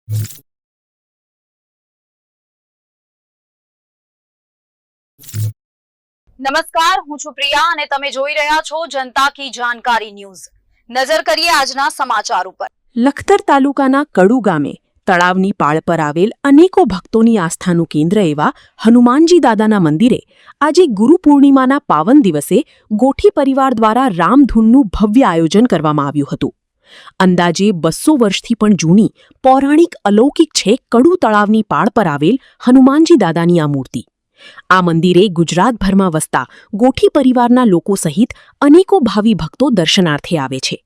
નમસ્કાર, હું છું પ્રિયા અને તમે જોઈ રહ્યા છો જનતા કી જાણકારી ન્યૂઝ। નજર કરીએ આજના સમાચાર ઉપર। લખતર તાલુકાના કડુ ગામે તળાવની પાળ પર આવેલ અનેકો ભક્તોની આસ્થાનું કેન્દ્ર એવા હનુમાનજી દાદાના મંદિરે આજે ગુરુ પૂર્ણિમાના પાવન દિવસે ગોઠી પરિવાર દ્વારા રામધૂનનું ભવ્ય આયોજન કરવામાં આવ્યું હતું। અંદાજે 200 વર્ષથી પણ જૂની પૌરાણિક અલૌકિક છે કડુ તળાવની પાળ પર આવેલ હનુમાનજી દાદાની આ મૂર્તિ। આ મંદિરે ગુજરાતભરમાં વસતા ગોઠી પરિવારના લોકો સહિત અનેકો ભાવિ ભક્તો દર્શનાર્થે આવે છે।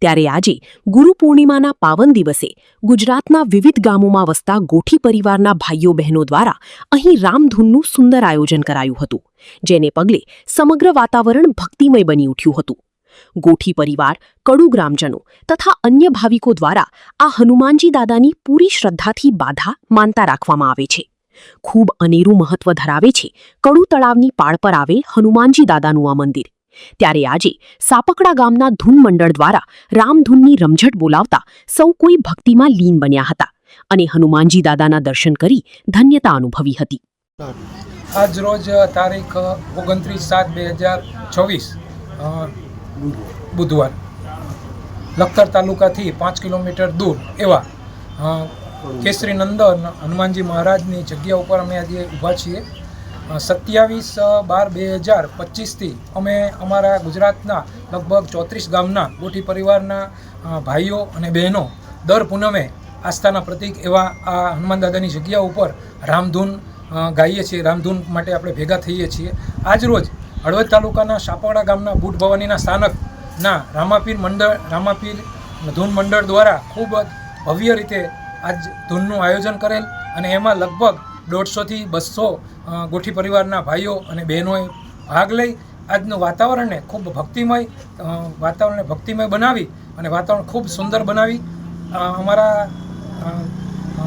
ત્યારે આજે ગુરુ પૂર્ણિમાના પાવન દિવસે ગુજરાતના વિવિધ ગામોમાં વસતા ગોઠી પરિવારના ભાઈઓ બહેનો દ્વારા અહીં રામધૂનનું સુંદર આયોજન કરાયું હતું, જેને પગલે સમગ્ર વાતાવરણ ભક્તિમય બની ઉઠ્યું હતું। ગોઠી પરિવાર, કડુ ગ્રામજનો તથા અન્ય ભાવિકો દ્વારા આ હનુમાનજી દાદાની પૂરી શ્રદ્ધાથી બાધા માનતા રાખવામાં આવે છે। ખૂબ અનેરું મહત્વ ધરાવે છે કડુ તળાવની પાળ પર આવેલ હનુમાનજી દાદાનું આ મંદિર। ત્યારે આજે સાપકડા ગામના ધૂન મંડળ દ્વારા રામધૂનની રમઝટ બોલાવતા સૌ કોઈ ભક્તિમાં લીન બન્યા હતા અને હનુમાનજી દાદાના દર્શન કરી ધન્યતા અનુભવી હતી। આજ રોજ તારીખ 29/7/2024 બુધવાર લખતર તાલુકાથી 5 કિલોમીટર દૂર એવા કેસરી નંદન હનુમાનજી મહારાજની જગ્યા ઉપર અમે આજે ઊભા છીએ। 27/12/2025થી અમે અમારા ગુજરાતના લગભગ 34 ગામના ગોઠી પરિવારના ભાઈઓ અને બહેનો દર પૂનમે આસ્થાના પ્રતીક એવા આ હનુમાન દાદાની જગ્યા ઉપર રામધૂન ગાઈએ છીએ। રામધૂન માટે આપણે ભેગા થઈએ છીએ। આજ રોજ હળવદ તાલુકાના સાપકડા ગામના બુટ ભવાનીના સ્થાનકના રામાપીર ધૂન મંડળ દ્વારા ખૂબ ભવ્ય રીતે આજ ધૂનનું આયોજન કરેલ અને એમાં લગભગ 150થી 200 ગોઠી પરિવારના ભાઈઓ અને બહેનોએ ભાગ લઈ આજનું વાતાવરણને ખૂબ ભક્તિમય બનાવી અને વાતાવરણ ખૂબ સુંદર બનાવી અમારા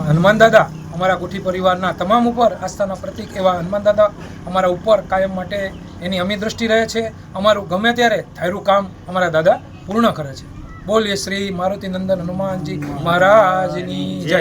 હનુમાન દાદા અમારા ગોઠી પરિવારના તમામ ઉપર આસ્થાના પ્રતીક એવા હનુમાન દાદા અમારા ઉપર કાયમ માટે એની અમી દ્રષ્ટિ રહે છે। અમારું ગમે ત્યારે ધાર્યું કામ અમારા દાદા પૂર્ણ કરે છે। બોલીએ શ્રી મારુતિ નંદન હનુમાનજી મહારાજની જય।